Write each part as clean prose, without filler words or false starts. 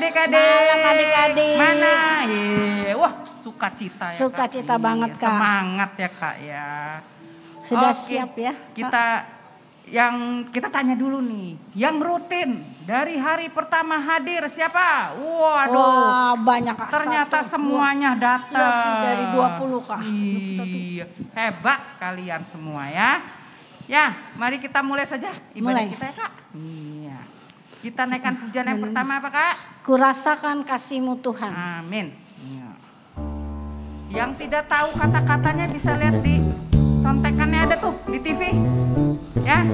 adik-adik. Malam adik-adik. Mana? Wah, sukacita ya. Sukacita Kak. banget Kak. Semangat ya Kak ya. Sudah Oke, siap ya? Kita tanya dulu nih, yang rutin dari hari pertama hadir siapa? Waduh, Wah, banyak Kak. ternyata semuanya datang. Lebih dari 20 Kak. Iya, hebat kalian semua ya. Ya, mari kita mulai saja ibadah kita ya Kak. Iya. Kita naikkan pujian yang pertama apa Kak? Kurasakan kasih-Mu Tuhan. Amin. Iya. Yang tidak tahu kata-katanya bisa lihat di contekannya ada tuh di TV. Ya.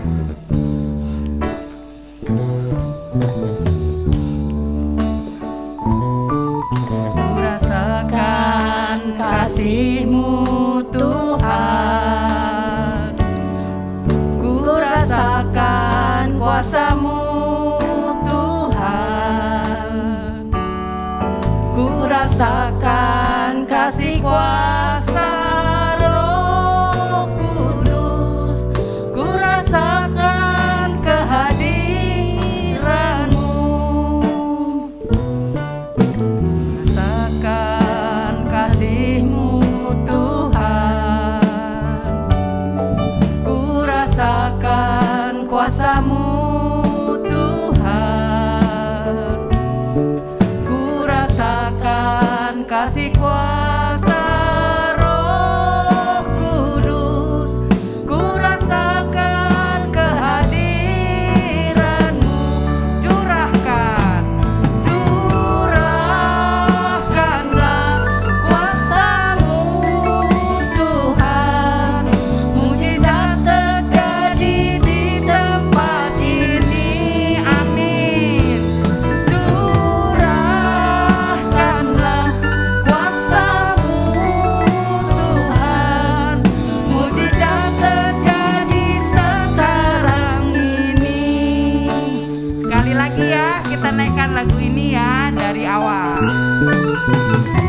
Kurasakan kasih-Mu Tuhan, kurasakan kuasa-Mu Tuhan, kurasakan kasih kuasa Roh Kudus, kurasakan kehadiran-Mu, rasakan kasih-Mu Tuhan, kurasakan kuasa-Mu Tuhan, kurasakan kasih kuasa Roh Kudus, kurasakan kehadiran-Mu, curahkanlah kuasa-Mu Tuhan, mujizat terjadi di tempat ini, amin. Curahkanlah kuasa-Mu Tuhan, mujizat terjadi sekarang ini. Sekali lagi ya, kita naikkan lagu ini ya dari awal.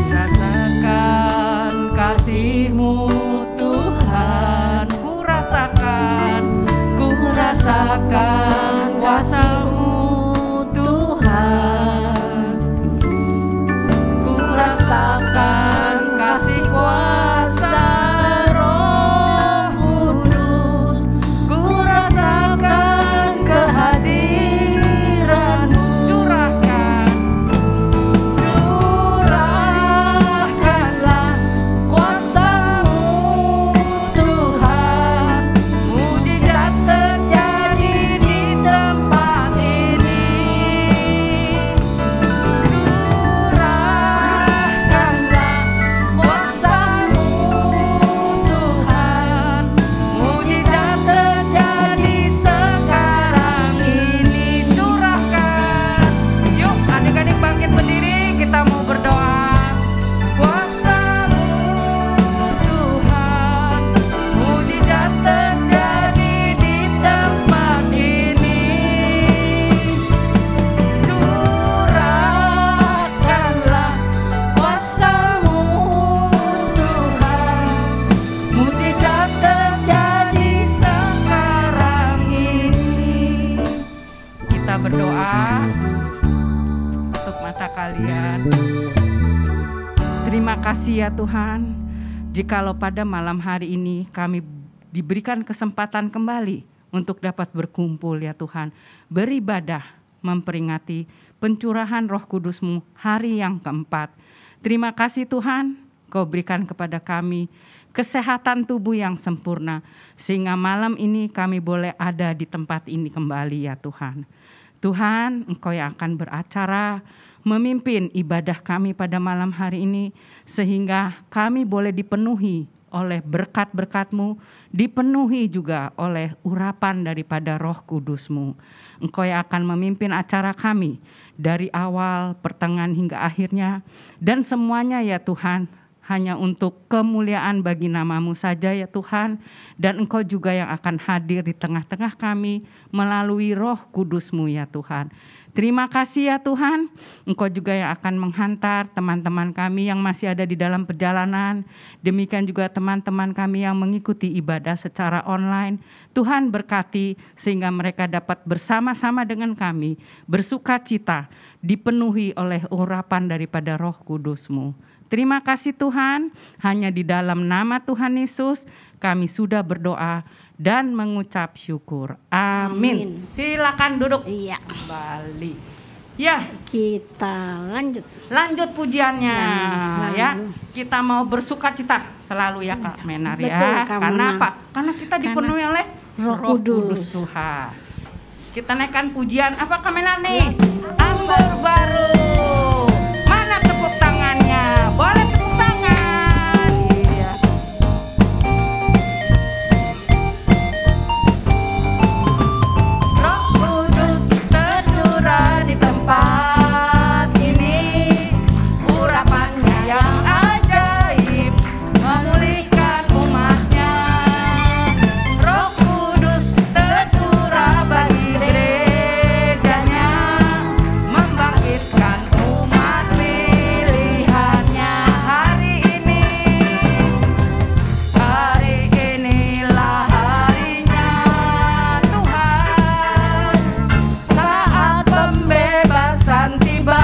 Rasakan kasih-Mu Tuhan, kurasakan kuasa-Mu Tuhan, kurasakan kasih kuasa Roh Kudus, kurasakan kehadiran-Mu, curahkanlah kuasa-Mu Tuhan, mujizat terjadi di tempat ini. Curahkanlah kuasa-Mu Tuhan, mujizat terjadi sekarang ini. Curahkan. Yuk adik-adik bangkit berdiri, kita mau berdoa. Kuasa-Mu Tuhan, mujizat terjadi di tempat ini. Curahkanlah kuasa-Mu Tuhan, mujizat terjadi sekarang ini. Kita berdoa, tutup mata kalian. Terima kasih ya Tuhan, jikalau pada malam hari ini kami diberikan kesempatan kembali untuk dapat berkumpul ya Tuhan, beribadah, memperingati pencurahan Roh Kudus-Mu hari yang keempat. Terima kasih Tuhan, Kau berikan kepada kami kesehatan tubuh yang sempurna, sehingga malam ini kami boleh ada di tempat ini kembali ya Tuhan. Tuhan, Engkau yang akan beracara, memimpin ibadah kami pada malam hari ini, sehingga kami boleh dipenuhi oleh berkat-berkat-Mu, dipenuhi juga oleh urapan daripada Roh Kudus-Mu. Engkau yang akan memimpin acara kami dari awal, pertengahan hingga akhirnya, dan semuanya ya Tuhan, hanya untuk kemuliaan bagi nama-Mu saja ya Tuhan, dan Engkau juga yang akan hadir di tengah-tengah kami melalui Roh Kudus-Mu ya Tuhan. Terima kasih ya Tuhan, Engkau juga yang akan menghantar teman-teman kami yang masih ada di dalam perjalanan. Demikian juga teman-teman kami yang mengikuti ibadah secara online. Tuhan berkati sehingga mereka dapat bersama-sama dengan kami bersukacita, dipenuhi oleh urapan daripada Roh Kudus-Mu. Terima kasih Tuhan, hanya di dalam nama Tuhan Yesus kami sudah berdoa dan mengucap syukur. Amin. Silakan duduk. Iya. Kembali. Ya, Kita lanjut. lanjut pujiannya Lanjut. ya. Kita mau bersukacita selalu ya Kak Menar ya. Betul, Kak Karena Mona. apa? Karena kita dipenuhi oleh Roh Roh Kudus Kudus. Tuhan. Kita naikkan pujian apa Kak Menar nih? Anggur baru. Mana tepuk tangannya? Boleh tepuk tangan. Iya. Roh Kudus tercurah di tempat ini, urapannya yang ajaib memulihkan umatnya. Roh Kudus tercurah bagi gerejanya, membangkitkan umat pilihannya. Hari inilah harinya Tuhan, saat pembebasan tiba.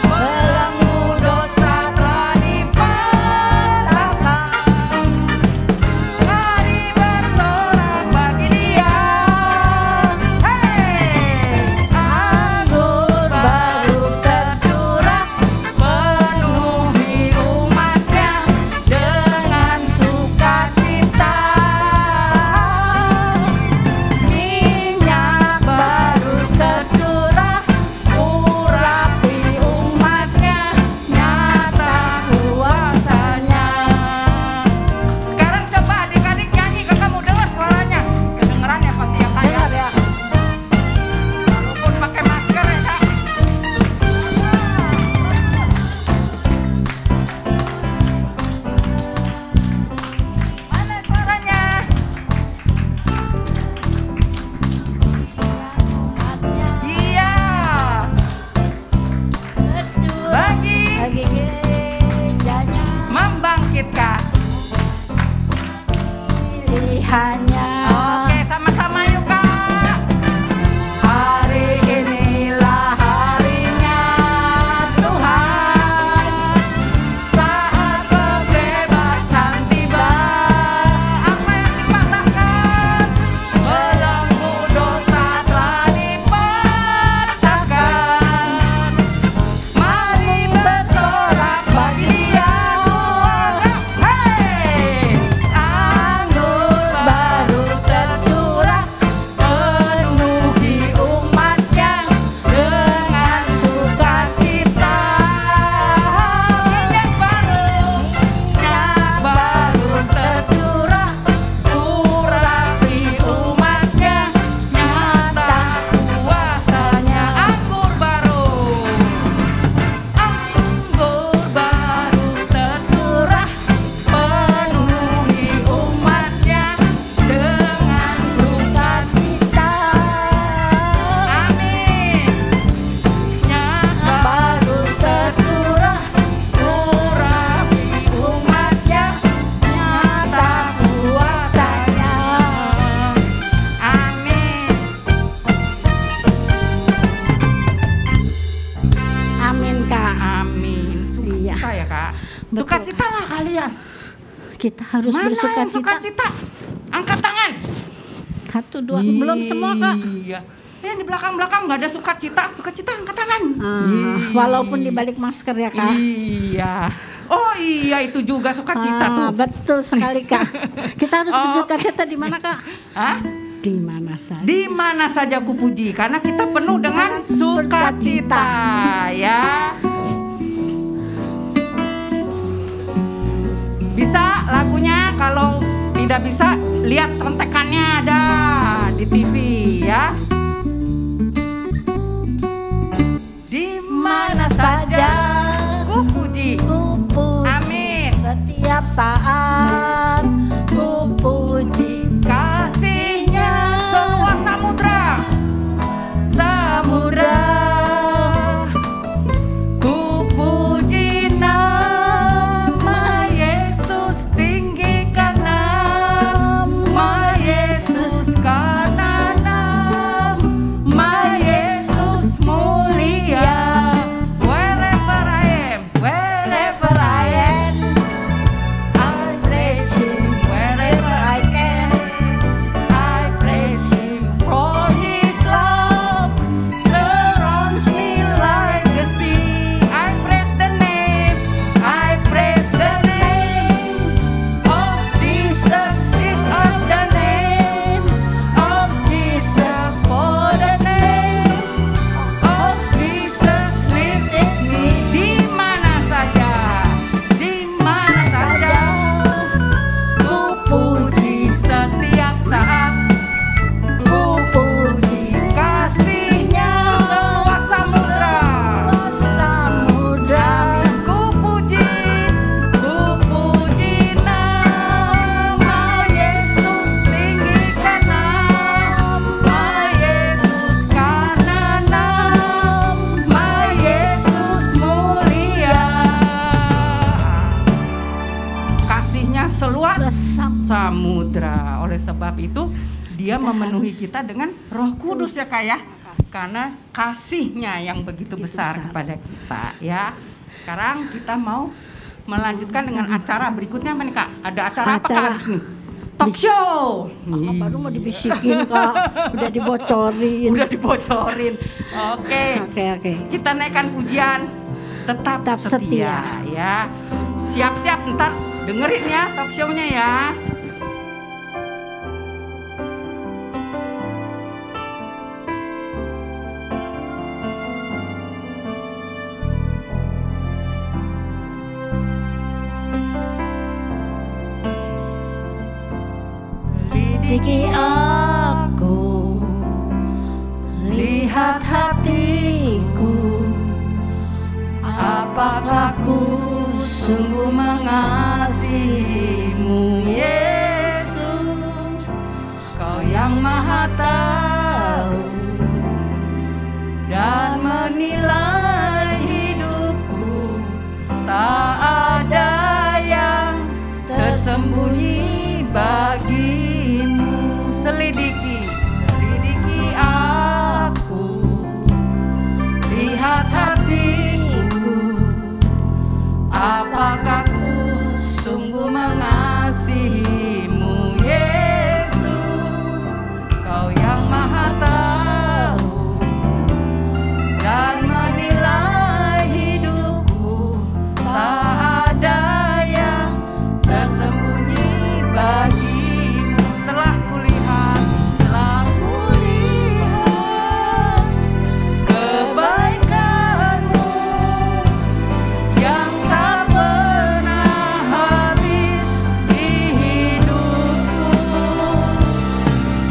Belenggu dosa telah dipatahkan. Mari bersorak bagi Dia. Anggur baru tercurah, penuhi umatnya dengan sukacita. Minyak baru tercurah, urapi umatnya, nyata kuasanya. Sekarang coba adik-adik nyanyi, kamu dengar suaranya. Kedengeran ya pasti ya Kak ya. Walaupun pakai masker ya Kak. Mana suaranya? Iya. Bagi gerejanya membangkitkan. pilihannya. Oke, sama-sama yuk Kak. Hari inilah harinya Tuhan, saat pembebasan tiba. Apa yang dipatahkan? Belenggu dosa telah dipatahkan. Mari bersorak bagi Dia. Hei, anggur baru tercurah, penuhi umatnya dengan sukacita. Minyak baru tercurah, urapi umatnya, nyata kuasanya. Anggur baru tercurah, penuhi umatnya dengan sukacita. Amin. Minyak baru tercurah, urapi umatnya, nyata kuasanya. Amin. Amin Kak. Amin. Sukacita ya Kak. Betul. Sukacita lah kalian. Kita harus Mana yang bersukacita. sukacita? Angkat tangan. 1, 2, belum semua Kak. Iya. Di belakang-belakang nggak ada sukacita. Sukacita angkat tangan. Walaupun di balik masker ya Kak. Iya. Oh iya itu juga sukacita tuh. Betul sekali Kak. Kita harus bersukacita di mana Kak? Hah? Di mana saja. Di mana saja ku puji karena kita penuh dengan sukacita ya. Bisa lagunya, kalau tidak bisa lihat contekannya ada di TV ya. Di mana saja ku puji. Ku puji Amin. setiap saat. Ku puji Kasihnya seluas samudra. Ya, oleh sebab itu dia memenuhi kita dengan Roh Kudus ya Kak ya. Karena kasihnya yang begitu besar kepada kita ya. Sekarang kita mau melanjutkan dengan acara berikutnya apa nih Kak? Ada acara apa Kak habis nih? Talk show. Baru mau dibisikin Kak, udah dibocorin. Oke. Kita naikkan pujian tetap setia ya. Siap-siap ntar dengerin ya talk show-nya ya. Selidiki aku, lihat hatiku, apakah ku sungguh mengasihimu Yesus. Kau yang maha tahu dan menilai hidupku, tak ada yang tersembunyi bagimu. Selidiki aku, lihat hatiku, apakah ku sungguh mengasihimu Yesus. Kau yang maha tahu dan menilai hidupku, tak ada yang tersembunyi bagimu. Telah kulihat kebaikanmu yang tak pernah habis di hidupku.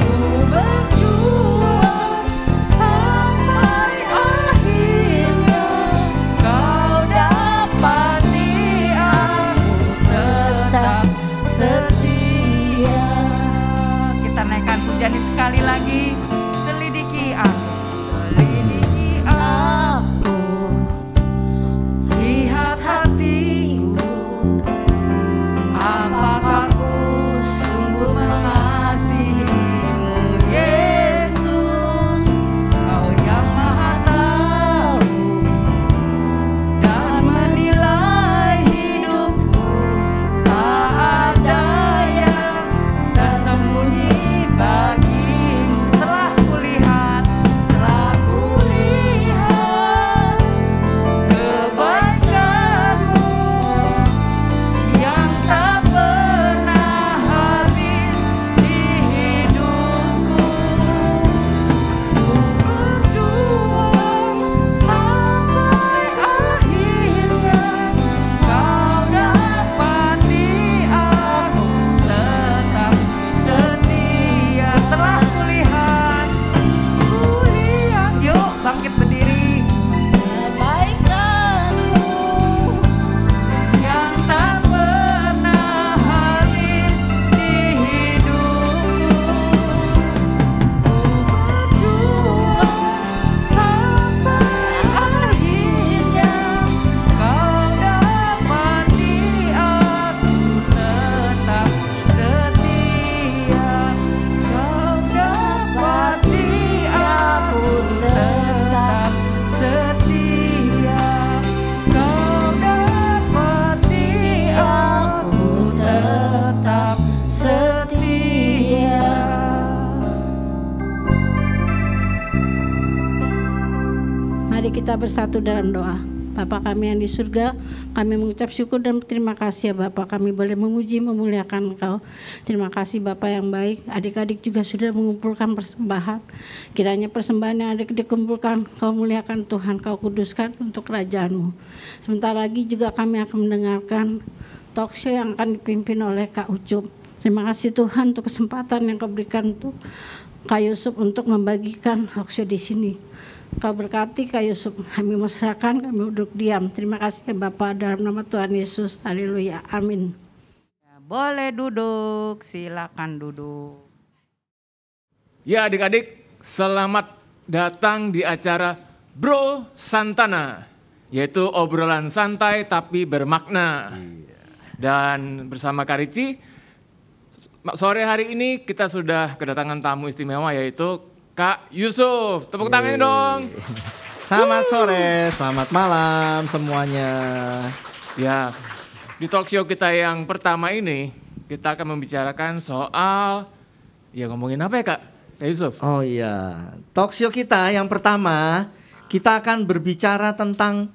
Ku berjuang sampai akhirnya kau dapati aku tetap setia. Kita naikkan pujian sekali lagi. Selidiki aku, lihat hatiku, apakah ku sungguh mengasihimu Yesus. Kau yang maha tahu dan menilai hidupku, tak ada yang tersembunyi bagimu. Telah kulihat kebaikanmu yang tak pernah habis di hidupku. Ku berjuang sampai akhirnya kau dapati aku tetap setia. Telah kulihat, yuk bangkit berdiri. Kebaikanmu yang tak pernah habis di hidupku. Ku berjuang sampai akhirnya kau dapati aku tetap setia. Kau dapati aku tetap setia. Kau dapati aku tetap setia. Mari kita bersatu dalam doa. Bapa kami yang di surga, kami mengucap syukur dan terima kasih ya Bapak, kami boleh memuji memuliakan Engkau. Terima kasih Bapak yang baik. Adik-adik juga sudah mengumpulkan persembahan. Kiranya persembahan yang adik dikumpulkan Kau muliakan Tuhan, Kau kuduskan untuk kerajaan-Mu. Sebentar lagi juga kami akan mendengarkan talk show yang akan dipimpin oleh Kak Ucup. Terima kasih Tuhan untuk kesempatan yang Kau berikan untuk Kak Yusuf untuk membagikan talk show di sini. Kau berkati Kak Yusuf, kami mesrakan, kami duduk diam. Terima kasih ya Bapak, dalam nama Tuhan Yesus, haleluya, amin. Boleh duduk, silakan duduk. Ya adik-adik, selamat datang di acara Bro Santana, yaitu obrolan santai tapi bermakna. Dan bersama Kak Rici, Sore hari ini kita sudah kedatangan tamu istimewa yaitu Kak Yusuf. Tepuk tangan dong. Selamat sore, selamat malam semuanya. Ya, di talk show kita yang pertama ini kita akan membicarakan soal, ya ngomongin apa ya Kak Yusuf? Oh iya, talk show kita yang pertama kita akan berbicara tentang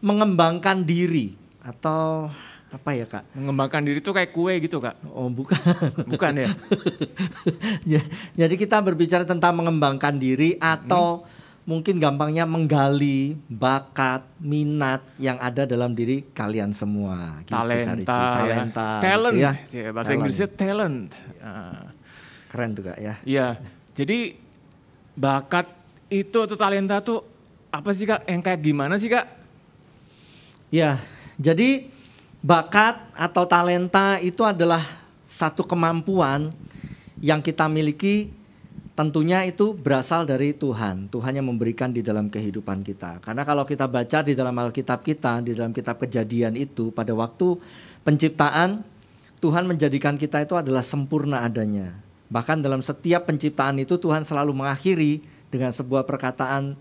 mengembangkan diri atau apa ya Kak? Mengembangkan diri itu kayak kue gitu Kak? Oh bukan. Bukan ya? Jadi kita berbicara tentang mengembangkan diri atau mungkin gampangnya menggali bakat, minat yang ada dalam diri kalian semua. Gitu, Talenta, talent. Gitu ya. Ya, bahasa Inggrisnya talent. Keren tuh Kak ya. Iya, jadi bakat itu atau talenta tuh apa sih Kak? Yang kayak gimana sih Kak? Ya, jadi bakat atau talenta itu adalah satu kemampuan yang kita miliki, tentunya itu berasal dari Tuhan. Tuhan yang memberikan di dalam kehidupan kita. Karena kalau kita baca di dalam Alkitab kita, di dalam kitab Kejadian itu, pada waktu penciptaan, Tuhan menjadikan kita itu adalah sempurna adanya. Bahkan dalam setiap penciptaan itu Tuhan selalu mengakhiri dengan sebuah perkataan,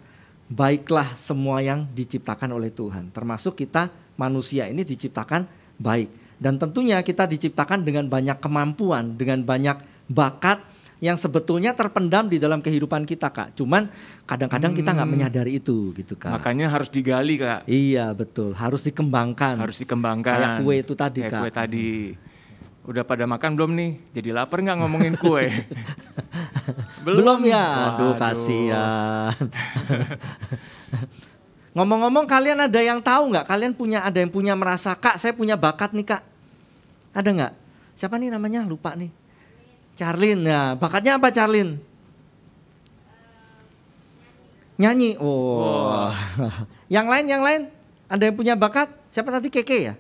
baiklah semua yang diciptakan oleh Tuhan. Termasuk kita manusia ini diciptakan baik. Dan tentunya kita diciptakan dengan banyak kemampuan, dengan banyak bakat yang sebetulnya terpendam di dalam kehidupan kita Kak. Cuman kadang-kadang kita nggak menyadari itu gitu Kak. Makanya harus digali Kak. Iya betul, harus dikembangkan. Harus dikembangkan. Kayak kue itu tadi kayak Kak. Kue tadi. Udah pada makan belum nih? Jadi lapar nggak ngomongin kue? Belum ya? Aduh kasihan. Ngomong-ngomong kalian ada yang tahu nggak? Kalian ada yang punya merasa, Kak saya punya bakat nih Kak. Ada nggak? Siapa nih namanya? Lupa nih. Charlene. Nah, bakatnya apa Charlene? Nyanyi. Oh. Yang lain? Ada yang punya bakat? Siapa tadi? Keke ya?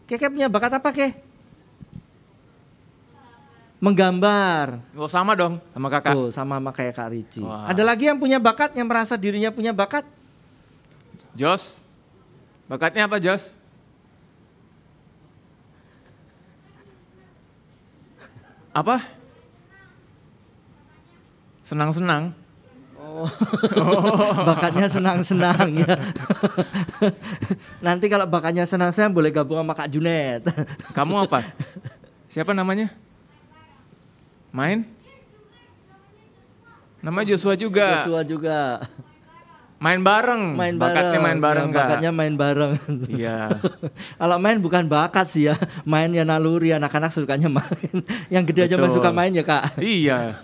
Keke punya bakat apa Ke? Menggambar. Oh sama dong sama kakak. Oh sama kayak Kak Ricci. Ada lagi yang punya bakat, yang merasa dirinya punya bakat? Jos, bakatnya apa Jos? Apa? Senang-senang. Oh. Bakatnya senang-senang ya. Nanti kalau bakatnya senang-senang boleh gabung sama Kak Junet. Kamu apa? Siapa namanya? Main? Nama Joshua juga. Joshua juga. Main bareng. Bakatnya main bareng ya, bakatnya main bareng. Iya. Kalau main bukan bakat sih ya. Main ya naluri, anak-anak sukanya main. Yang gede aja masih suka main ya Kak. Iya.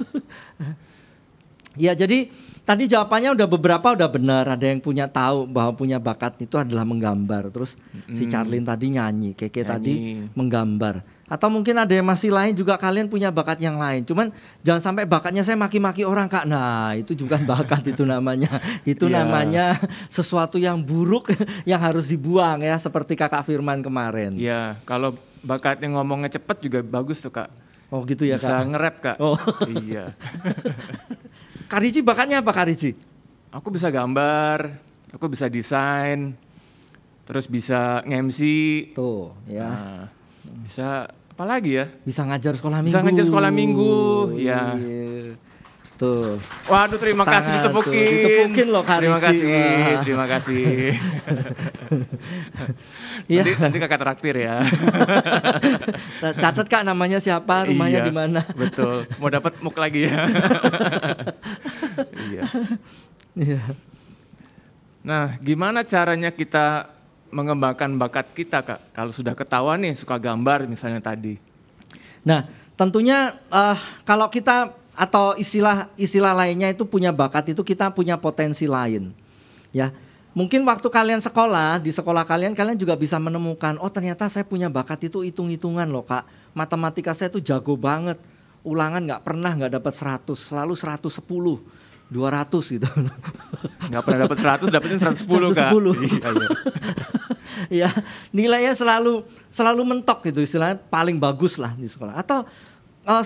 Ya jadi tadi jawabannya beberapa udah benar. Ada yang tahu bahwa punya bakat itu adalah menggambar. Terus si Charlene tadi nyanyi, Keke tadi menggambar. Atau mungkin ada yang masih lain juga, kalian punya bakat yang lain. Cuman jangan sampai bakatnya saya maki-maki orang Kak. Nah itu juga bakat itu namanya. Itu namanya sesuatu yang buruk yang harus dibuang ya. Seperti Kakak Firman kemarin. Iya, kalau bakatnya ngomongnya cepat juga bagus tuh Kak. Oh gitu ya Kak. Bisa nge-rap Kak. Oh. Iya. Kak Ricci bakatnya apa Kak Ricci? Aku bisa gambar, aku bisa desain, terus bisa nge-MC. Tuh ya. Nah, bisa apa lagi ya? Bisa ngajar sekolah minggu. Bisa ngajar sekolah minggu, ya. Tuh. Waduh terima kasih ditepukin. Ditepukin loh Kak Ricci. Terima kasih. Ya. Nanti kakak traktir ya. Catat Kak namanya siapa, rumahnya di mana. Betul. Mau dapat muk lagi ya. Iya. Nah, gimana caranya kita mengembangkan bakat kita Kak? Kalau sudah ketahuan nih suka gambar misalnya tadi. Nah, tentunya kalau kita atau istilah lainnya itu punya bakat itu kita punya potensi lain. Ya. Mungkin waktu kalian di sekolah kalian juga bisa menemukan, oh ternyata saya punya bakat itu hitung-hitungan loh Kak. Matematika saya tuh jago banget. Ulangan nggak dapat 100, selalu 110. 200 gitu. Nggak pernah dapat 100, dapetin 110 Kak. Iya. Ya, nilainya selalu mentok gitu, istilahnya paling bagus lah di sekolah. Atau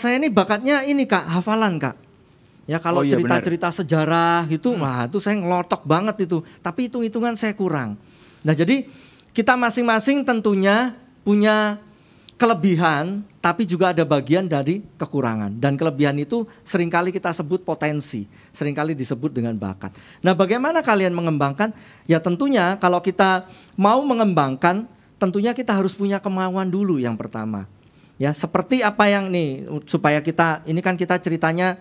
saya ini bakatnya ini Kak, hafalan Kak. Ya kalau cerita-cerita sejarah gitu, wah itu saya ngelotok banget itu. Tapi hitung-hitungan saya kurang. Nah jadi kita masing-masing tentunya punya kelebihan, tapi juga ada bagian dari kekurangan. Dan kelebihan itu seringkali kita sebut potensi, seringkali disebut dengan bakat. Nah, bagaimana kalian mengembangkan? Ya tentunya kalau kita mau mengembangkan, tentunya kita harus punya kemauan dulu yang pertama. Ya, seperti apa yang nih, supaya kita, ini kan kita ceritanya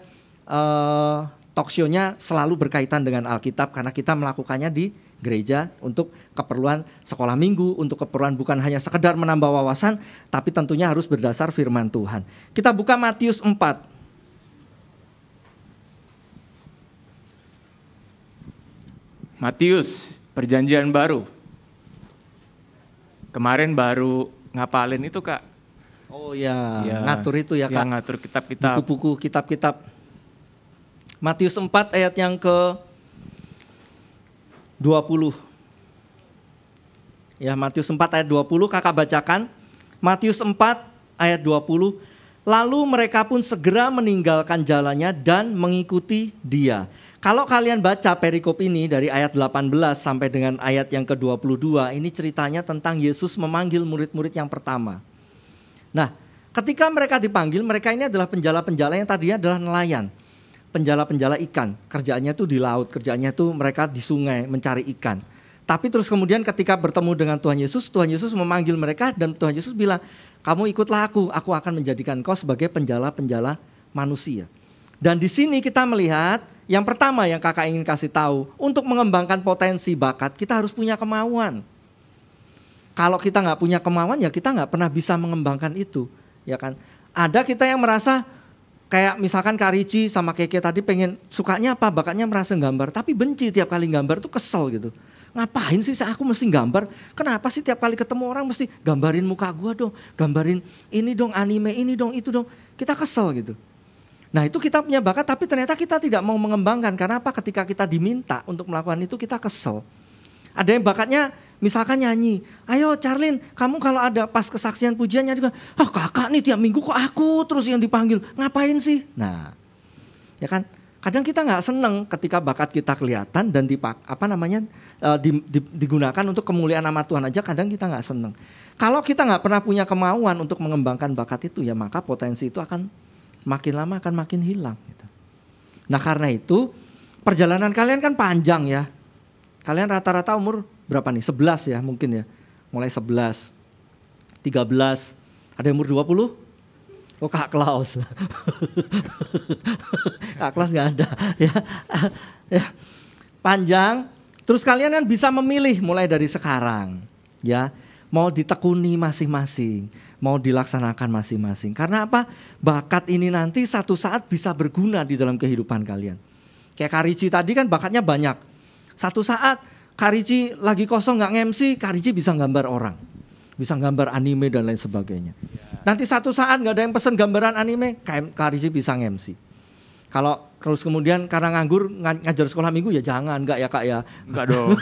talk show-nya selalu berkaitan dengan Alkitab karena kita melakukannya di gereja untuk keperluan sekolah minggu, untuk keperluan bukan hanya sekedar menambah wawasan, tapi tentunya harus berdasar firman Tuhan. Kita buka Matius 4. Matius, perjanjian baru. Kemarin baru ngapalin itu, Kak. Oh ya, Ya, ngatur itu ya, Kak. ngatur kitab-kitab. Buku-buku, kitab-kitab. Matius 4 ayat yang ke 20. Ya, Matius 4 ayat 20 Kakak bacakan. Matius 4 ayat 20. Lalu mereka pun segera meninggalkan jalannya dan mengikuti Dia. Kalau kalian baca perikop ini dari ayat 18 sampai dengan ayat yang ke-22, ini ceritanya tentang Yesus memanggil murid-murid yang pertama. Nah, ketika mereka dipanggil, mereka ini adalah penjala-penjala yang tadinya adalah nelayan. Penjala-penjala ikan, kerjaannya tuh di laut, kerjaannya tuh mereka di sungai mencari ikan. Tapi terus kemudian ketika bertemu dengan Tuhan Yesus memanggil mereka dan Tuhan Yesus bilang, kamu ikutlah aku akan menjadikan kau sebagai penjala-penjala manusia. Dan di sini kita melihat, yang pertama yang kakak ingin kasih tahu, untuk mengembangkan potensi bakat, kita harus punya kemauan. Kalau kita nggak punya kemauan, ya kita nggak pernah bisa mengembangkan itu, ya kan? Ada kita yang merasa, kayak misalkan Kak Rici sama Keke tadi pengen, sukanya apa, bakatnya merasa gambar, tapi benci tiap kali gambar tuh kesel gitu. Ngapain sih aku mesti gambar? Kenapa sih tiap kali ketemu orang mesti gambarin muka gua dong, gambarin ini dong, anime ini dong, itu dong. Kita kesel gitu. Nah itu kita punya bakat tapi ternyata kita tidak mau mengembangkan. Karena apa? Ketika kita diminta untuk melakukan itu kita kesel. Ada yang bakatnya misalkan nyanyi, ayo Charlene, kamu kalau ada pas kesaksian pujian nyanyi, kakak nih tiap minggu kok aku terus yang dipanggil, ngapain sih? Nah, ya kan, kadang kita nggak seneng ketika bakat kita kelihatan dan digunakan untuk kemuliaan nama Tuhan aja, kadang kita nggak seneng. Kalau kita nggak pernah punya kemauan untuk mengembangkan bakat itu, ya maka potensi itu akan makin lama akan makin hilang. Gitu. Nah karena itu perjalanan kalian kan panjang ya. Kalian rata-rata umur berapa nih? 11 ya mungkin ya. Mulai 11, 13, ada yang umur 20? Oh Kak Klaus. Kak Klaus gak ada. Ya. Panjang. Terus kalian kan bisa memilih mulai dari sekarang. Ya. Mau ditekuni masing-masing. Mau dilaksanakan masing-masing. Karena apa? Bakat ini nanti satu saat bisa berguna di dalam kehidupan kalian. Kayak Kak Rici tadi kan bakatnya banyak. Satu saat Kak Rici lagi kosong gak nge-MC, Kak Rici bisa gambar orang. Bisa gambar anime dan lain sebagainya. Nanti satu saat gak ada yang pesen gambaran anime, Kak Rici bisa nge-MC. Kalau terus kemudian karena nganggur ngajar sekolah minggu ya jangan, enggak ya Kak ya. Enggak dong.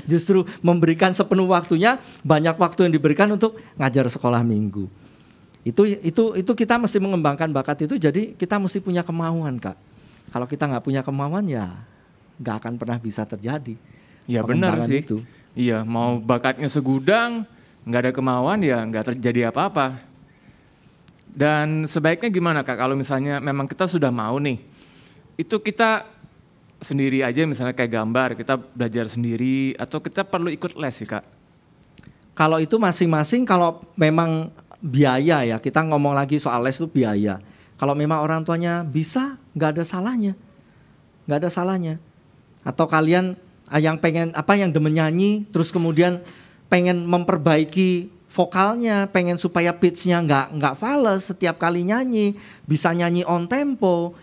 Justru memberikan sepenuh waktunya, banyak waktu yang diberikan untuk ngajar sekolah minggu. Itu kita mesti mengembangkan bakat itu, jadi kita mesti punya kemauan Kak. Kalau kita nggak punya kemauan ya nggak akan pernah bisa terjadi. Ya benar sih. Itu. Iya, mau bakatnya segudang, nggak ada kemauan ya nggak terjadi apa-apa. Dan sebaiknya gimana Kak, kalau misalnya memang kita sudah mau nih, itu kita sendiri aja misalnya kayak gambar, kita belajar sendiri atau kita perlu ikut les sih Kak? Kalau itu masing-masing, kalau memang biaya ya, kita ngomong lagi soal les itu biaya. Kalau memang orang tuanya bisa, nggak ada salahnya. Nggak ada salahnya. Atau kalian yang pengen yang demen nyanyi, terus kemudian pengen memperbaiki vokalnya, pengen supaya pitch-nya nggak fals setiap kali nyanyi, bisa nyanyi on tempo,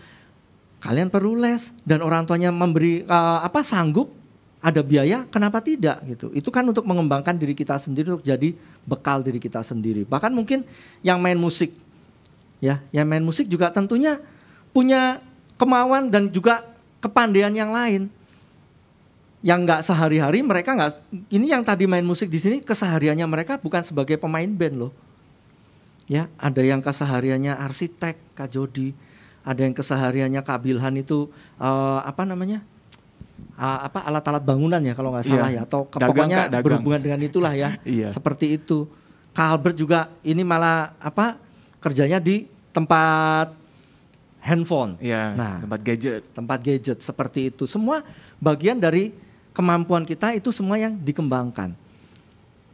kalian perlu les dan orang tuanya memberi sanggup, ada biaya, kenapa tidak gitu. Itu kan untuk mengembangkan diri kita sendiri, untuk jadi bekal diri kita sendiri. Bahkan mungkin yang main musik, ya, yang main musik juga tentunya punya kemauan dan juga kepandaian yang lain. Yang nggak sehari-hari mereka nggak, ini yang tadi main musik di sini kesehariannya mereka bukan sebagai pemain band loh. Ya, ada yang kesehariannya arsitek, Kak Jody, ada yang kesehariannya Kak Bilhan itu alat-alat bangunan ya kalau nggak salah ya, atau pokoknya berhubungan dengan itulah ya. Iya. Seperti itu. Kak Albert juga ini malah kerjanya di tempat handphone. Iya, Nah, tempat gadget seperti itu. Semua bagian dari kemampuan kita itu semua yang dikembangkan.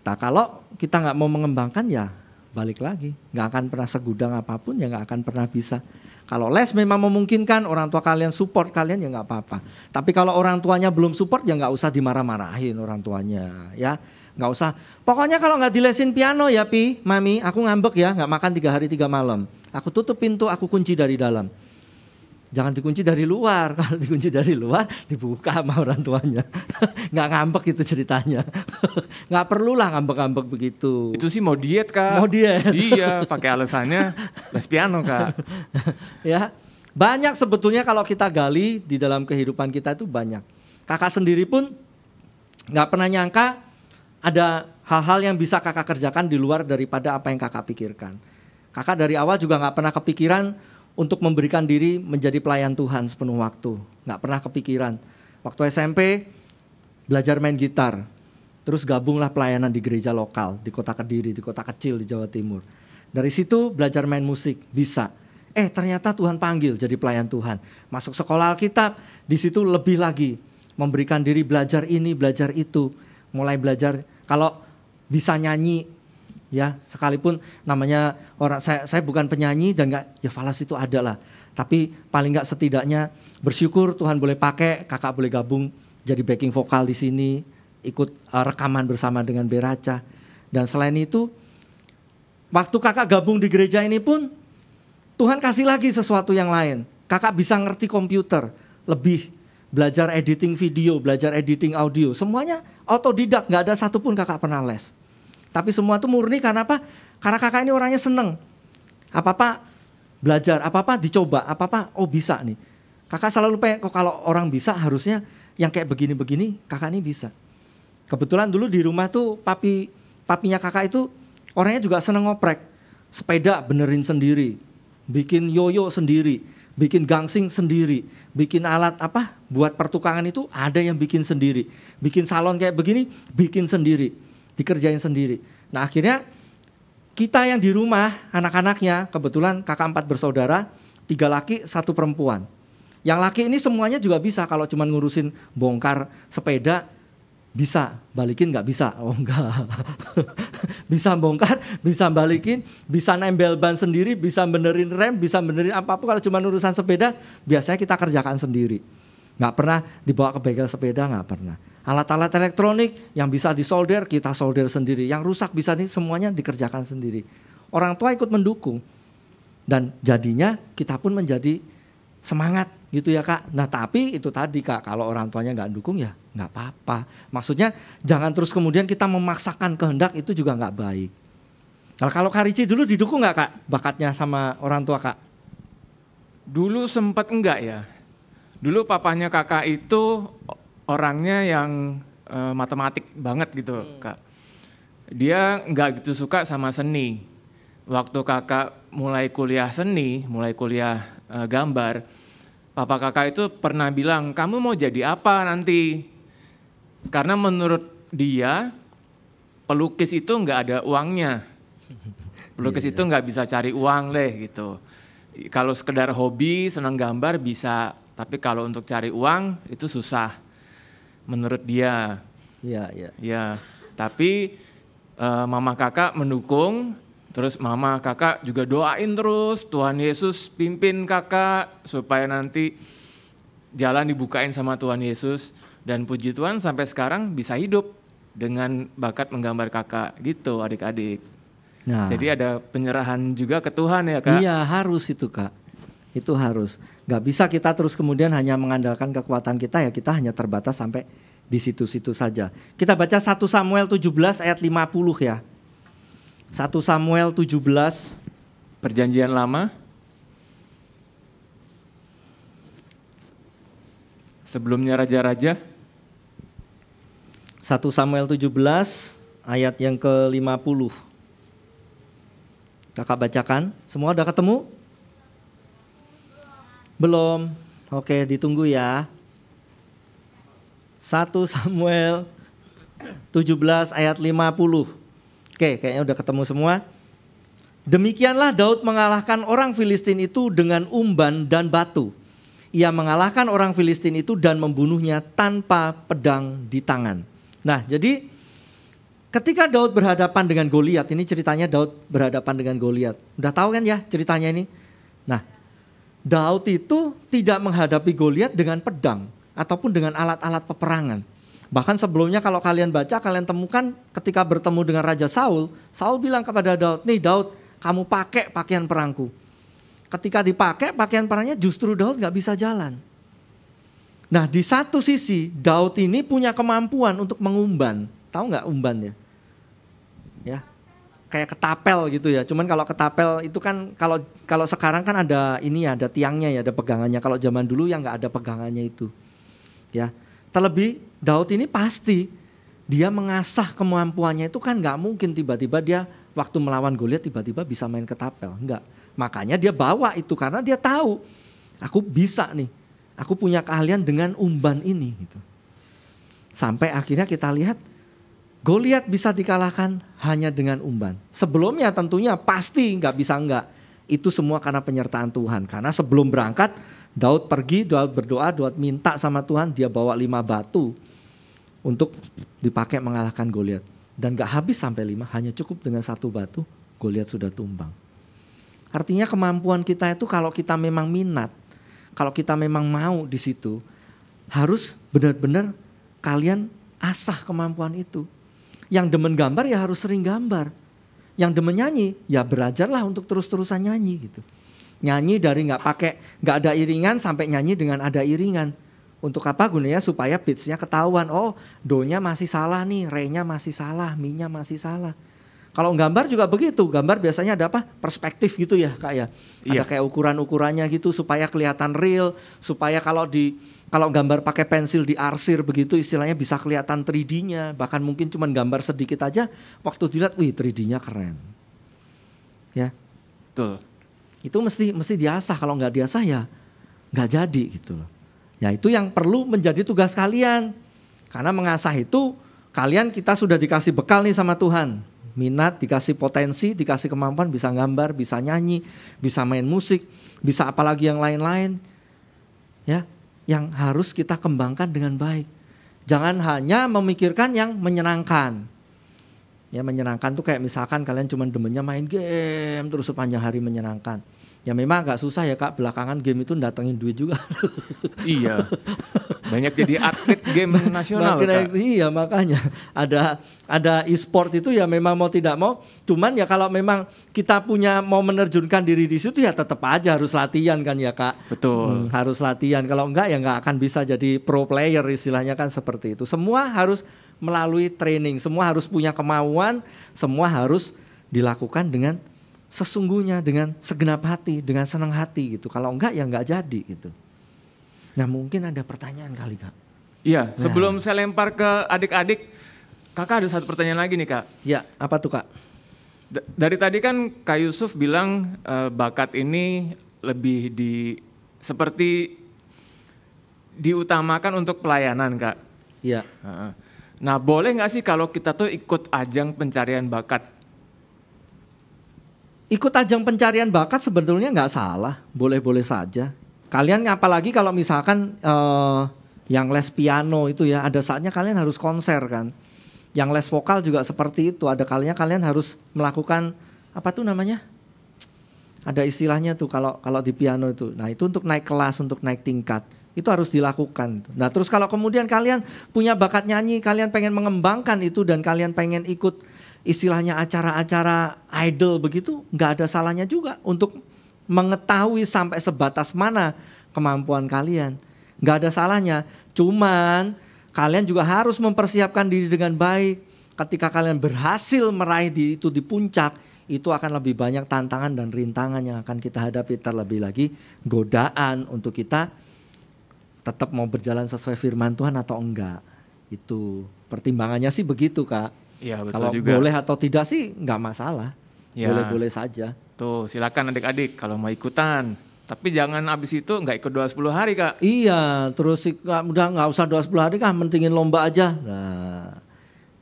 Nah, kalau kita nggak mau mengembangkan ya balik lagi, nggak akan pernah segudang apapun, ya nggak akan pernah bisa. Kalau les memang memungkinkan, orang tua kalian support kalian, ya nggak apa-apa. Tapi kalau orang tuanya belum support, ya nggak usah dimarah-marahin orang tuanya, ya nggak usah. Pokoknya kalau nggak dilesin piano ya Pi, Mami, aku ngambek ya, nggak makan 3 hari 3 malam. Aku tutup pintu, aku kunci dari dalam. Jangan dikunci dari luar, kalau dikunci dari luar dibuka sama orang tuanya. Nggak ngambek itu ceritanya. Nggak perlulah ngambek-ngambek begitu. Itu sih mau diet, Kak. Mau diet. Iya, pakai alasannya les piano, Kak. Ya, banyak sebetulnya kalau kita gali di dalam kehidupan kita itu banyak. Kakak sendiri pun nggak pernah nyangka ada hal-hal yang bisa kakak kerjakan di luar daripada apa yang kakak pikirkan. Kakak dari awal juga nggak pernah kepikiran untuk memberikan diri menjadi pelayan Tuhan sepenuh waktu. Nggak pernah kepikiran. Waktu SMP belajar main gitar. Terus gabunglah pelayanan di gereja lokal, di kota Kediri, di kota kecil di Jawa Timur. Dari situ belajar main musik, bisa. Ternyata Tuhan panggil jadi pelayan Tuhan. Masuk sekolah Alkitab, di situ lebih lagi. Memberikan diri belajar ini, belajar itu. Mulai belajar, kalau bisa nyanyi, ya sekalipun namanya orang saya bukan penyanyi dan nggak ya falas itu ada lah, tapi paling nggak setidaknya bersyukur Tuhan boleh pakai, kakak boleh gabung jadi backing vokal di sini, ikut rekaman bersama dengan Beraca. Dan selain itu waktu kakak gabung di gereja ini pun Tuhan kasih lagi sesuatu yang lain. Kakak bisa ngerti komputer lebih, belajar editing video, belajar editing audio, semuanya autodidak, nggak ada satupun kakak pernah les. Tapi semua itu murni karena apa? Karena kakak ini orangnya seneng. Apa-apa belajar, apa-apa dicoba, apa-apa bisa nih. Kakak selalu pengen, kalau orang bisa harusnya yang kayak begini-begini kakak ini bisa. Kebetulan dulu di rumah tuh papinya kakak itu orangnya juga seneng ngoprek. Sepeda benerin sendiri, bikin yoyo sendiri, bikin gangsing sendiri, bikin alat buat pertukangan itu ada yang bikin sendiri. Bikin salon kayak begini, bikin sendiri. Dikerjain sendiri. Nah akhirnya kita yang di rumah anak-anaknya, kebetulan kakak 4 bersaudara, 3 laki 1 perempuan. Yang laki ini semuanya juga bisa, kalau cuma ngurusin bongkar sepeda bisa, balikin nggak bisa, oh enggak. Bisa bongkar, bisa balikin, bisa nempel ban sendiri, bisa benerin rem, bisa benerin apapun. Kalau cuma urusan sepeda biasanya kita kerjakan sendiri. Nggak pernah dibawa ke bengkel sepeda, nggak pernah. Alat-alat elektronik yang bisa disolder, kita solder sendiri. Yang rusak bisa semuanya dikerjakan sendiri. Orang tua ikut mendukung. Dan jadinya kita pun menjadi semangat gitu ya Kak. Nah tapi itu tadi Kak, kalau orang tuanya nggak dukung ya nggak apa-apa. Maksudnya jangan terus kemudian kita memaksakan kehendak, itu juga nggak baik. Nah kalau Kak Ricci dulu didukung nggak Kak bakatnya sama orang tua Kak? Dulu sempat enggak ya. Dulu papanya kakak itu orangnya yang matematik banget gitu Kak. Dia nggak gitu suka sama seni. Waktu kakak mulai kuliah seni, mulai kuliah gambar, papa kakak itu pernah bilang, kamu mau jadi apa nanti? Karena menurut dia pelukis itu nggak ada uangnya. Pelukis itu nggak bisa cari uang deh gitu. Kalau sekedar hobi senang gambar bisa, tapi kalau untuk cari uang itu susah menurut dia. Iya. Ya, tapi mama kakak mendukung. Terus mama kakak juga doain terus Tuhan Yesus pimpin kakak supaya nanti jalan dibukain sama Tuhan Yesus. Dan puji Tuhan sampai sekarang bisa hidup dengan bakat menggambar kakak gitu adik-adik. Nah, jadi ada penyerahan juga ke Tuhan ya Kak? Iya harus itu Kak, itu harus. Gak bisa kita terus kemudian hanya mengandalkan kekuatan kita, ya kita hanya terbatas sampai di situ-situ saja. Kita baca 1 Samuel 17 ayat 50 ya. 1 Samuel 17 Perjanjian Lama. Sebelumnya raja-raja. 1 Samuel 17 ayat yang ke-50. Kakak bacakan. Semua udah ketemu? Belum. Oke, ditunggu ya. 1 Samuel 17 ayat 50. Oke, kayaknya udah ketemu semua. Demikianlah Daud mengalahkan orang Filistin itu dengan umban dan batu. Ia mengalahkan orang Filistin itu dan membunuhnya tanpa pedang di tangan. Nah, jadi ketika Daud berhadapan dengan Goliat, ini ceritanya Daud berhadapan dengan Goliat. Udah tahu kan ya ceritanya ini? Nah, Daud itu tidak menghadapi Goliat dengan pedang ataupun dengan alat-alat peperangan. Bahkan sebelumnya kalau kalian baca, kalian temukan ketika bertemu dengan Raja Saul, Saul bilang kepada Daud, nih Daud, kamu pakai pakaian perangku. Ketika dipakai pakaian perangnya justru Daud gak bisa jalan. Nah di satu sisi Daud ini punya kemampuan untuk mengumban. Tahu gak umban ya? Ya, kayak ketapel gitu ya. Cuman kalau ketapel itu kan kalau sekarang kan ada ini ya, ada tiangnya ya, ada pegangannya. Kalau zaman dulu yang gak ada pegangannya itu. Ya, terlebih Daud ini pasti dia mengasah kemampuannya itu kan gak mungkin tiba-tiba dia waktu melawan Goliat tiba-tiba bisa main ketapel, enggak. Makanya dia bawa itu karena dia tahu aku bisa nih, aku punya keahlian dengan umban ini gitu. Sampai akhirnya kita lihat Goliat bisa dikalahkan hanya dengan umban. Sebelumnya tentunya pasti nggak bisa enggak. Itu semua karena penyertaan Tuhan. Karena sebelum berangkat Daud pergi, Daud berdoa, Daud minta sama Tuhan, dia bawa 5 batu untuk dipakai mengalahkan Goliat. Dan gak habis sampai 5, hanya cukup dengan 1 batu, Goliat sudah tumbang. Artinya kemampuan kita itu kalau kita memang minat, kalau kita memang mau di situ, harus benar-benar kalian asah kemampuan itu. Yang demen gambar ya harus sering gambar. Yang demen nyanyi ya belajarlah untuk terus-terusan nyanyi gitu. Nyanyi dari gak ada iringan sampai nyanyi dengan ada iringan. Untuk apa gunanya? Supaya pitch-nya ketahuan. Oh, do-nya masih salah nih, re-nya masih salah, mi-nya masih salah. Kalau gambar juga begitu. Gambar biasanya ada apa? Perspektif gitu ya, Kak ya. Ada kayak ukuran-ukurannya gitu supaya kelihatan real, supaya kalau gambar pakai pensil diarsir begitu istilahnya bisa kelihatan 3D-nya. Bahkan mungkin cuma gambar sedikit aja waktu dilihat, wih 3D-nya keren. Ya. Betul. Itu mesti diasah, kalau nggak diasah ya nggak jadi gitu loh. Ya itu yang perlu menjadi tugas kalian. Karena mengasah itu kita sudah dikasih bekal nih sama Tuhan. Minat, dikasih potensi, dikasih kemampuan, bisa gambar, bisa nyanyi, bisa main musik, bisa apalagi yang lain-lain. Ya, yang harus kita kembangkan dengan baik. Jangan hanya memikirkan yang menyenangkan. Ya menyenangkan tuh kayak misalkan kalian cuma demennya main game terus sepanjang hari menyenangkan. Ya memang agak susah ya Kak, belakangan game itu datengin duit juga. Iya, banyak jadi atlet game nasional Kak. Iya makanya ada e-sport itu ya memang mau tidak mau. Cuman ya kalau memang kita punya mau menerjunkan diri di situ ya tetap aja harus latihan kan ya Kak. Betul. Harus latihan, kalau enggak ya enggak akan bisa jadi pro player istilahnya kan seperti itu. Semua harus melalui training, semua harus punya kemauan, semua harus dilakukan dengan sesungguhnya, dengan segenap hati, dengan senang hati gitu. Kalau enggak ya enggak jadi gitu. Nah mungkin ada pertanyaan kali Kak. Iya, sebelum saya lempar ke adik-adik, Kakak ada satu pertanyaan lagi nih Kak. Ya, apa tuh Kak? Dari tadi kan Kak Yusuf bilang bakat ini lebih seperti diutamakan untuk pelayanan Kak. Iya. Nah boleh nggak sih kalau kita tuh ikut ajang pencarian bakat? Ikut ajang pencarian bakat sebetulnya nggak salah, boleh-boleh saja. Kalian apalagi kalau misalkan yang les piano itu ya, ada saatnya kalian harus konser kan. Yang les vokal juga seperti itu, ada kalinya kalian harus melakukan apa tuh namanya? Ada istilahnya tuh kalau di piano itu. Nah itu untuk naik kelas, untuk naik tingkat. Itu harus dilakukan. Nah terus kalau kemudian kalian punya bakat nyanyi, kalian pengen mengembangkan itu dan kalian pengen ikut istilahnya acara-acara idol begitu, nggak ada salahnya juga untuk mengetahui sampai sebatas mana kemampuan kalian. Nggak ada salahnya. Cuman kalian juga harus mempersiapkan diri dengan baik. Ketika kalian berhasil meraih itu di puncak, itu akan lebih banyak tantangan dan rintangan yang akan kita hadapi. Terlebih lagi godaan untuk kita tetap mau berjalan sesuai firman Tuhan atau enggak. Itu pertimbangannya sih begitu Kak. Iya betul kalau juga. Boleh atau tidak sih nggak masalah. Ya. Boleh-boleh saja. Tuh silakan adik-adik kalau mau ikutan. Tapi jangan abis itu nggak ikut doa 10 hari Kak. Iya terus udah nggak usah doa 10 hari Kak, mentingin lomba aja. Nah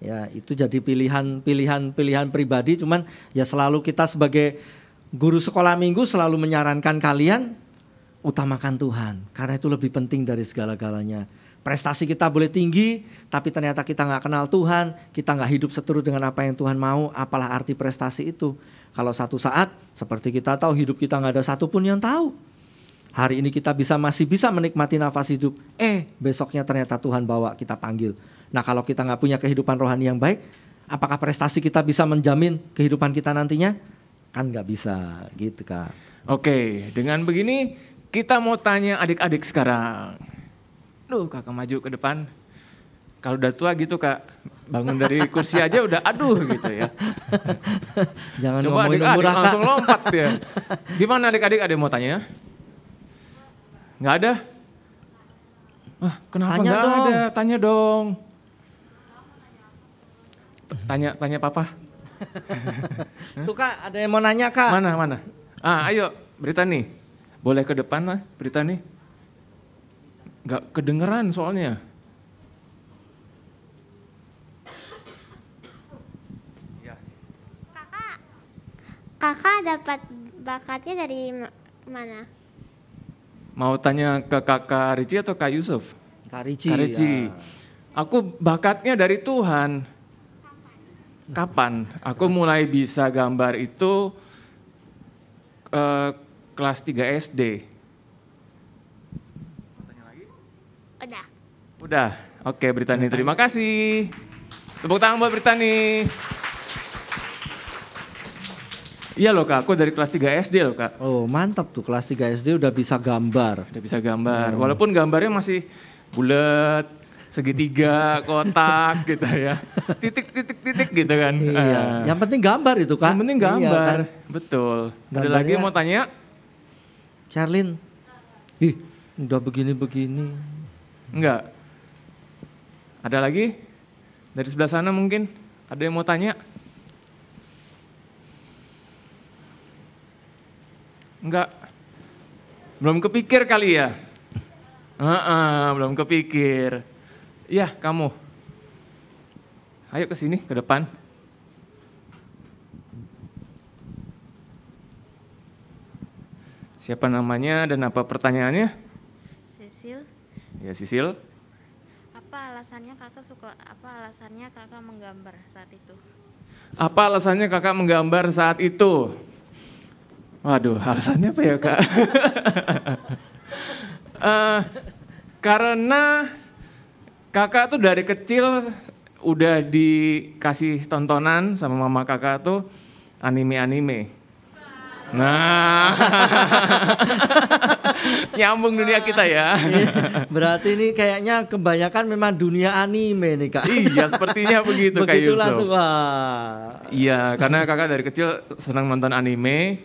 Ya, itu jadi pilihan pribadi, cuman ya selalu kita sebagai guru sekolah minggu selalu menyarankan kalian utamakan Tuhan, karena itu lebih penting dari segala-galanya. Prestasi kita boleh tinggi, tapi ternyata kita nggak kenal Tuhan, kita nggak hidup seturut dengan apa yang Tuhan mau, apalah arti prestasi itu. Kalau satu saat, seperti kita tahu hidup kita nggak ada satupun yang tahu. Hari ini kita masih bisa menikmati nafas hidup, besoknya ternyata Tuhan bawa kita panggil. Nah kalau kita nggak punya kehidupan rohani yang baik, apakah prestasi kita bisa menjamin kehidupan kita nantinya? Kan nggak bisa gitu Kak. Oke, dengan begini kita mau tanya adik-adik sekarang. Kakak maju ke depan. Kalau udah tua gitu Kak, bangun dari kursi aja udah gitu ya. Jangan coba ngomongin adik-adik umur Kak. langsung lompat ya. Gimana adik-adik, ada yang mau tanya? Nggak ada? Kenapa Tanya nggak dong. ada? Tanya dong. Tanya papa. Tuh Kak, ada yang mau nanya Kak. Mana? Ayo, Britani. Boleh ke depan lah, Britani. Nggak kedengeran soalnya. Kakak dapat bakatnya dari mana? Mau tanya ke kakak Ricci atau Kak Yusuf? Kak Ricci. Kak Ricci. Ya. Aku bakatnya dari Tuhan. Kapan? Aku mulai bisa gambar itu kelas 3 SD. Udah. Oke, Britani, terima kasih. Tepuk tangan buat Britani. Iya loh Kak, aku dari kelas 3 SD loh Kak. Oh mantap tuh, kelas 3 SD udah bisa gambar. Udah bisa gambar, walaupun gambarnya masih bulat, segitiga, kotak gitu ya. Titik gitu kan. Iya, yang penting gambar itu Kak. Yang penting gambar, Iya, kan? betul. Ada Gambarnya- lagi mau tanya? Charlene, udah begini-begini. Enggak. Ada lagi? Dari sebelah sana mungkin ada yang mau tanya? Enggak. Belum kepikir kali ya? Belum kepikir. Iya, kamu. Ayo ke sini, ke depan. Siapa namanya dan apa pertanyaannya? Sisil, Ya, Sisil. apa alasannya kakak menggambar saat itu? Apa alasannya kakak menggambar saat itu? Waduh, alasannya apa ya Kak? Karena kakak tuh dari kecil udah dikasih tontonan sama mama kakak tuh anime-anime. Nah, nyambung dunia kita ya. Berarti ini kayaknya kebanyakan memang dunia anime nih Kak. Iya, sepertinya begitu Kak Begitu Yusuf. langsung, wah. Iya, karena kakak dari kecil senang nonton anime,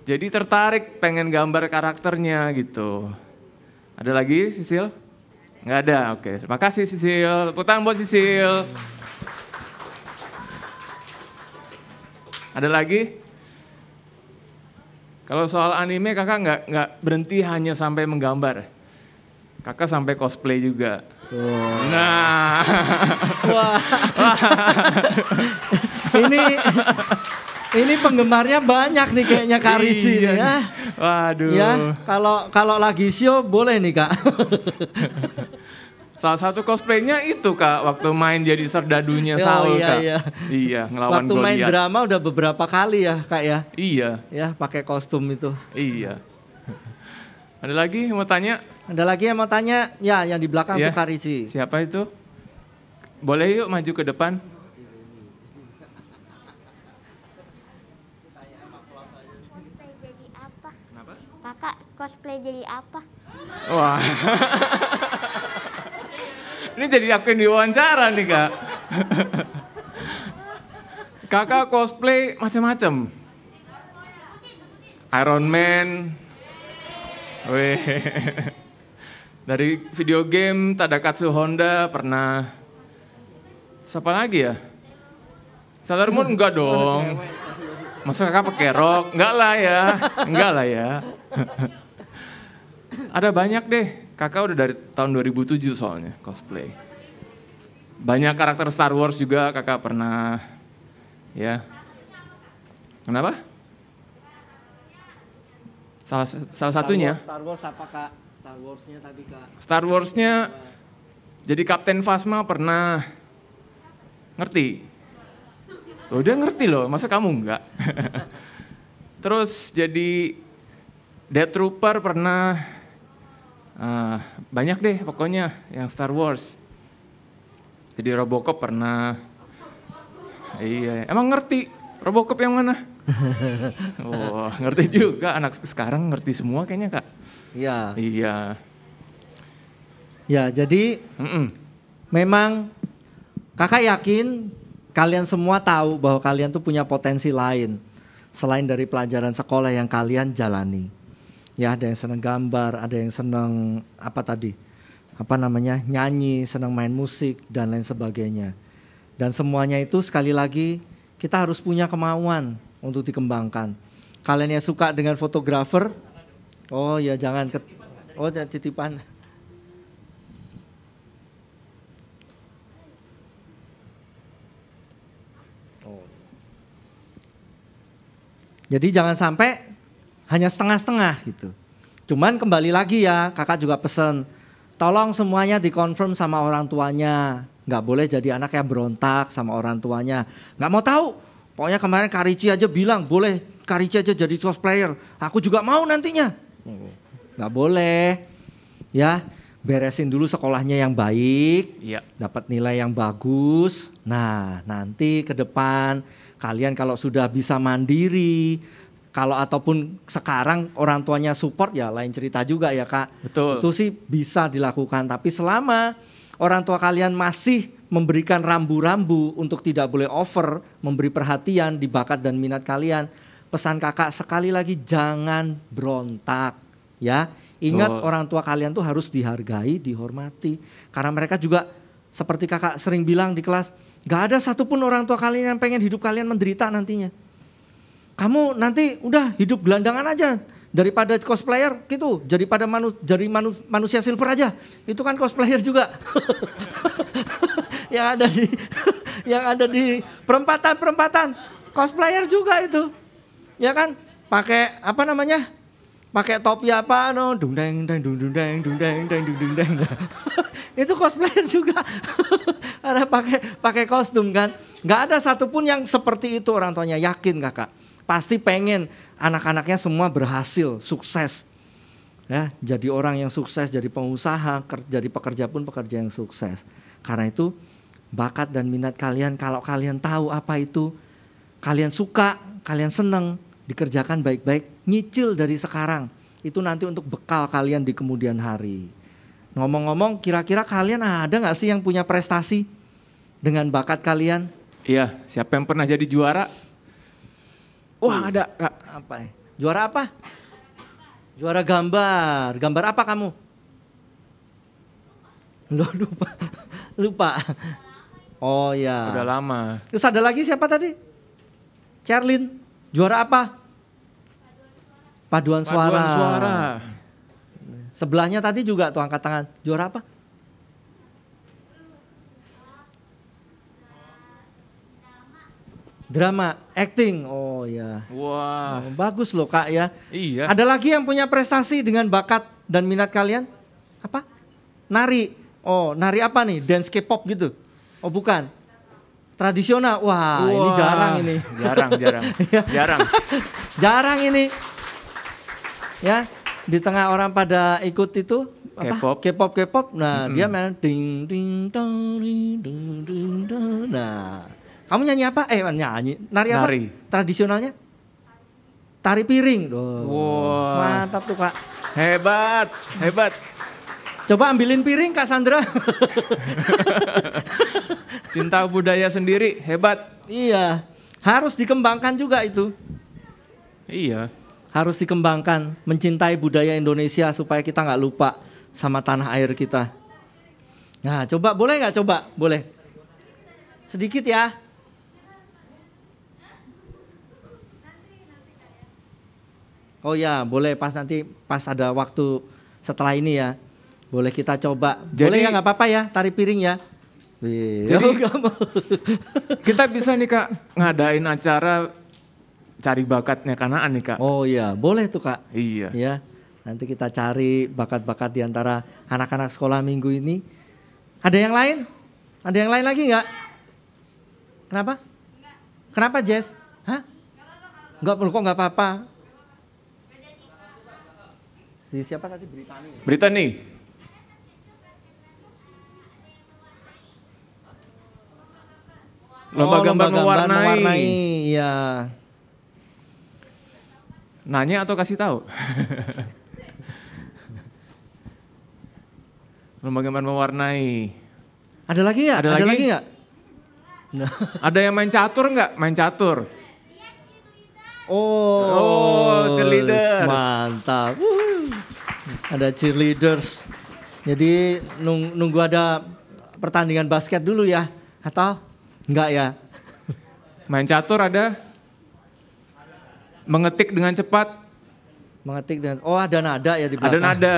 jadi tertarik pengen gambar karakternya gitu. Ada lagi, Sisil? Nggak ada, oke. Terima kasih, Sisil. Tepuk tangan buat Sisil. Ada lagi? Kalau soal anime, kakak nggak berhenti hanya sampai menggambar. Kakak sampai cosplay juga. Tuh. Nah, Wah. ini penggemarnya banyak nih kayaknya Kak Ricci nih ya. Waduh. Ya, kalau lagi show boleh nih Kak. Salah satu cosplaynya itu Kak, waktu main jadi serdadunya Oh, Saul iya, Kak. iya. Iya, ngelawan Waktu main Goliat. drama udah beberapa kali ya Kak ya. Iya, Ya, pakai kostum itu. iya. Ada lagi yang mau tanya? Ada lagi yang mau tanya? Ya, yang di belakang Ya. tuh Kak Ricci. Siapa itu? Boleh yuk maju ke depan. Cosplay jadi apa? Kenapa? Kakak cosplay jadi apa? Wah. Ini jadi aku yang diwawancara nih Kak. Kakak cosplay macam-macam. Iron Man. Wih. Dari video game Tadakatsu Honda pernah. Siapa lagi ya? Sailor Moon enggak dong. Masa kakak pakai rok? Enggak lah ya. Ada banyak deh. Kakak udah dari tahun 2007 soalnya cosplay. Banyak karakter Star Wars juga kakak pernah, ya. Kenapa? Salah satunya. Star Wars apa kak? Star Wars-nya tadi kak. Star Wars-nya jadi Kapten Phasma pernah. Ngerti? Udah ngerti loh, masa kamu enggak? Terus jadi Death Trooper pernah. Banyak deh pokoknya yang Star Wars. Jadi Robocop pernah. Iya, emang ngerti Robocop yang mana? Wah, ngerti juga, anak sekarang ngerti semua kayaknya kak. Iya. Iya. Ya, jadi memang kakak yakin kalian semua tahu bahwa kalian tuh punya potensi lain selain dari pelajaran sekolah yang kalian jalani. Ya, ada yang senang gambar, ada yang senang nyanyi, senang main musik dan lain sebagainya. Dan semuanya itu sekali lagi kita harus punya kemauan untuk dikembangkan. Kalian yang suka dengan fotografer, oh ya jangan titipan. Jadi jangan sampai hanya setengah-setengah gitu. Cuman kembali lagi ya, kakak juga pesen, tolong semuanya dikonfirm sama orang tuanya. Nggak boleh jadi anak yang berontak sama orang tuanya. Nggak mau tahu, pokoknya kemarin Kak Ricci aja bilang, boleh Kak Ricci aja jadi cosplayer. Aku juga mau nantinya. Nggak boleh, ya beresin dulu sekolahnya yang baik, Iya. dapat nilai yang bagus. Nah nanti ke depan kalian kalau sudah bisa mandiri, kalau ataupun sekarang orang tuanya support ya lain cerita juga ya kak. Betul. Itu sih bisa dilakukan, tapi selama orang tua kalian masih memberikan rambu-rambu untuk tidak boleh over, memberi perhatian di bakat dan minat kalian, pesan kakak sekali lagi jangan berontak ya. Ingat orang tua kalian tuh harus dihargai, dihormati. Karena mereka juga seperti kakak sering bilang di kelas, gak ada satupun orang tua kalian yang pengen hidup kalian menderita nantinya. Kamu nanti udah hidup gelandangan aja daripada cosplayer gitu, daripada manusia silver aja. Itu kan cosplayer juga. yang ada di perempatan cosplayer juga itu. Ya kan? Pakai pakai topi apa dung deng itu cosplayer juga. Ada pakai kostum kan. Nggak ada satupun yang seperti itu orang tuanya, yakin kakak. Pasti pengen anak-anaknya semua berhasil, sukses. Ya, jadi orang yang sukses, jadi pengusaha, jadi pekerja pun pekerja yang sukses. Karena itu bakat dan minat kalian, kalau kalian tahu apa itu, kalian suka, kalian seneng, dikerjakan baik-baik, nyicil dari sekarang. Itu nanti untuk bekal kalian di kemudian hari. Ngomong-ngomong, kira-kira kalian ada gak sih yang punya prestasi dengan bakat kalian? Iya, siapa yang pernah jadi juara? Wah ada kak. Apa? Juara apa? Juara gambar. Gambar apa kamu? Loh, lupa. Oh ya. Udah lama. Terus ada lagi siapa tadi? Cherlin. Juara apa? Paduan suara. Sebelahnya tadi juga tuh angkat tangan. Juara apa? Drama, acting. Oh ya. Wah. Bagus loh kak ya. Iya. Ada lagi yang punya prestasi dengan bakat dan minat kalian? Apa? Nari. Oh, nari apa nih? Dance K-pop gitu? Oh bukan. Tradisional. Wah, ini jarang ini. Jarang. Jarang ini. Ya, di tengah orang pada ikut itu apa? K-pop. Nah, dia main ding ding dong ding ding ding dong. Nah, kamu nyanyi apa? Nyanyi. Nari apa? Tradisionalnya? Tari piring. Wow. Mantap tuh kak. Hebat. Coba ambilin piring Kak Sandra. Cinta budaya sendiri, hebat. Iya, harus dikembangkan juga itu. Iya. Harus dikembangkan, mencintai budaya Indonesia supaya kita nggak lupa sama tanah air kita. Nah, coba boleh nggak coba? Boleh. Sedikit ya. Oh ya, boleh pas ada waktu setelah ini ya. Boleh kita coba. Boleh ya, nggak apa-apa ya, tari piring ya. Wih, Jadi- oh, nggak mau. Kita bisa nih Kak ngadain acara cari bakatnya Kanaan nih Kak. Oh iya, boleh tuh Kak. Iya. Ya, nanti kita cari bakat-bakat di antara anak-anak sekolah minggu ini. Ada yang lain? Ada yang lain lagi nggak? Kenapa? Kenapa Jess? Hah? Nggak perlu kok, nggak apa-apa. Si siapa tadi Britani? Berita nih. Lomba gambar mewarnai. Iya. Nanya atau kasih tahu? Lomba gambar mewarnai. Ada lagi nggak? Ada lagi? nggak? Nah. Ada yang main catur nggak? Main catur. Oh, cheerleaders. Mantap. Ada cheerleaders. Jadi nunggu ada pertandingan basket dulu ya? Atau enggak ya? Main catur ada. Mengetik dengan cepat. Mengetik dengan, oh ada nada ya di Ada belakang. nada.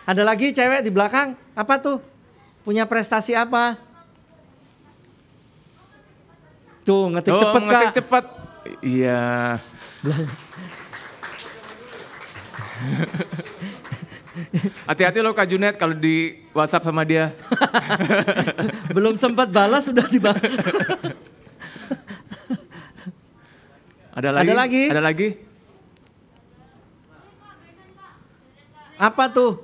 Ada lagi cewek di belakang, apa tuh? Punya prestasi apa? Tuh ngetik Oh, cepet ngetik Kak. cepat. Iya. Hati-hati loh Kak Junet kalau di WhatsApp sama dia. Belum sempat balas sudah dibalas. Ada lagi? Ada lagi? Ada lagi? Apa tuh?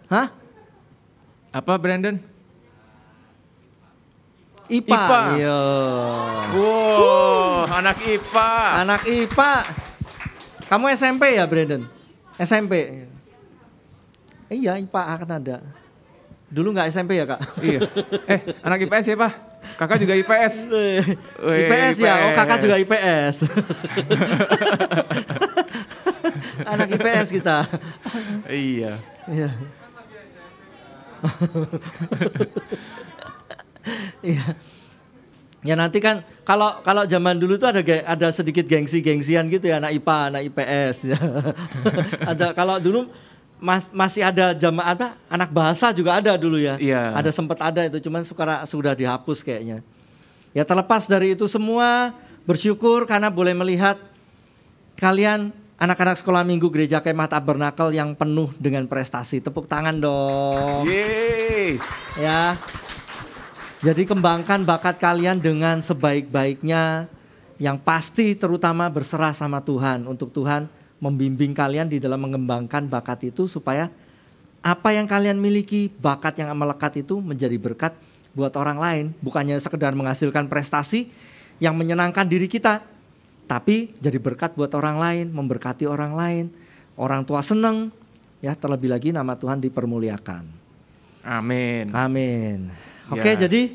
Hah? Apa Brandon? IPA. IPA. Iya. Wow, anak IPA. Anak IPA. Kamu SMP ya Brandon? SMP. Iya IPA akan ada. Dulu nggak SMP ya Kak? Iya. Anak IPS ya Pak? Kakak juga IPS. Wih, IPS ya? Oh kakak juga IPS. Anak IPS kita. Iya. Iya. Iya. Ya nanti kan kalau zaman dulu tuh ada sedikit gengsi-gengsian gitu ya anak IPA, anak IPS ya. Ada kalau dulu masih ada anak bahasa juga ada dulu ya. Iya. Ada sempat ada itu cuman sudah dihapus kayaknya. Ya terlepas dari itu semua bersyukur karena boleh melihat kalian anak-anak sekolah minggu Gereja Kemah Tabernakel yang penuh dengan prestasi. Tepuk tangan dong. Yeay. Ya. Jadi kembangkan bakat kalian dengan sebaik-baiknya, yang pasti terutama berserah sama Tuhan untuk Tuhan membimbing kalian di dalam mengembangkan bakat itu supaya apa yang kalian miliki, bakat yang melekat itu menjadi berkat buat orang lain, bukannya sekedar menghasilkan prestasi yang menyenangkan diri kita, tapi jadi berkat buat orang lain, memberkati orang lain, orang tua senang, ya terlebih lagi nama Tuhan dipermuliakan. Amin. Amin. Oke, Ya. jadi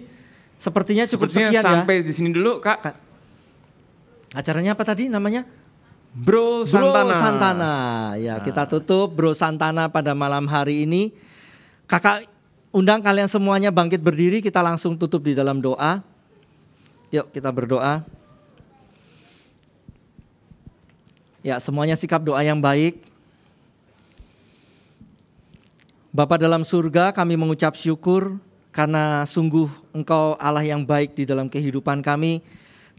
sepertinya cukup Sepertinya sekian sampai ya. di sini dulu Kak. Acaranya apa tadi namanya? Bro Bro Santana. Santana. Ya, kita tutup Bro Santana pada malam hari ini. Kakak undang kalian semuanya bangkit berdiri, kita langsung tutup di dalam doa. Yuk, kita berdoa. Ya, semuanya sikap doa yang baik. Bapa dalam surga, kami mengucap syukur karena sungguh Engkau Allah yang baik di dalam kehidupan kami.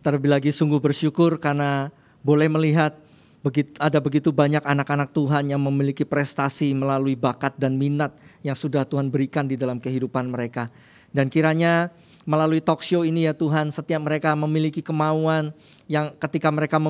Terlebih lagi sungguh bersyukur karena boleh melihat ada begitu banyak anak-anak Tuhan yang memiliki prestasi melalui bakat dan minat yang sudah Tuhan berikan di dalam kehidupan mereka. Dan kiranya melalui talk show ini ya Tuhan, setiap mereka memiliki kemauan yang ketika mereka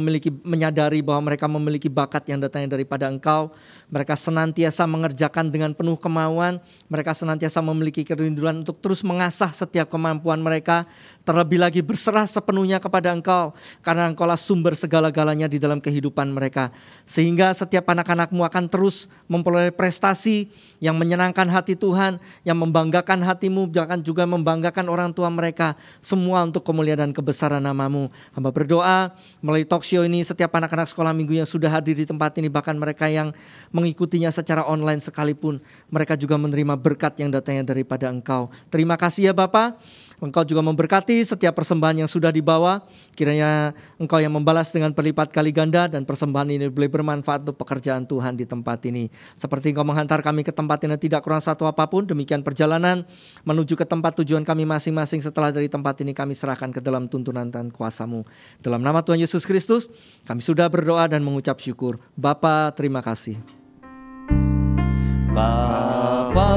menyadari bahwa mereka memiliki bakat yang datangnya daripada Engkau, mereka senantiasa mengerjakan dengan penuh kemauan, mereka senantiasa memiliki kerinduan untuk terus mengasah setiap kemampuan mereka, terlebih lagi berserah sepenuhnya kepada Engkau, karena Engkaulah sumber segala-galanya di dalam kehidupan mereka. Sehingga setiap anak-anak-Mu akan terus memperoleh prestasi yang menyenangkan hati Tuhan, yang membanggakan hati-Mu, bahkan juga membanggakan orang tua mereka, semua untuk kemuliaan dan kebesaran nama-Mu. Hamba berdoa melalui talk show ini setiap anak-anak sekolah minggu yang sudah hadir di tempat ini, bahkan mereka yang mengikutinya secara online sekalipun, mereka juga menerima berkat yang datangnya daripada Engkau. Terima kasih ya Bapa. Engkau juga memberkati setiap persembahan yang sudah dibawa. Kiranya Engkau yang membalas dengan berlipat kali ganda, dan persembahan ini boleh bermanfaat untuk pekerjaan Tuhan di tempat ini. Seperti Engkau menghantar kami ke tempat ini tidak kurang satu apapun, demikian perjalanan menuju ke tempat tujuan kami masing-masing setelah dari tempat ini kami serahkan ke dalam tuntunan dan kuasa-Mu. Dalam nama Tuhan Yesus Kristus, kami sudah berdoa dan mengucap syukur. Bapa, terima kasih. Bapa,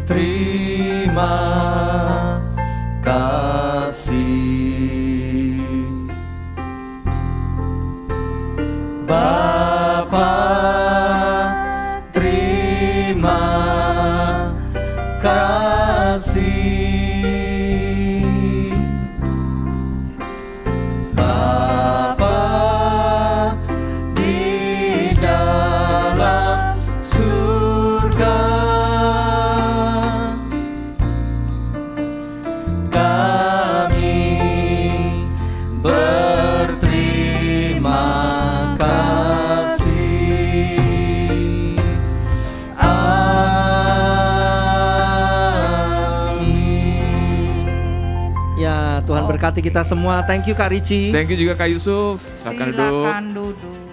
terima kasih. Bapa, terima kasih. Bapa di dalam surga, kami berterima kasih. Amin. Ya, Tuhan berkati kita semua. Thank you Kak Ricci. Thank you juga Kak Yusuf. Silakan duduk. Silakan duduk.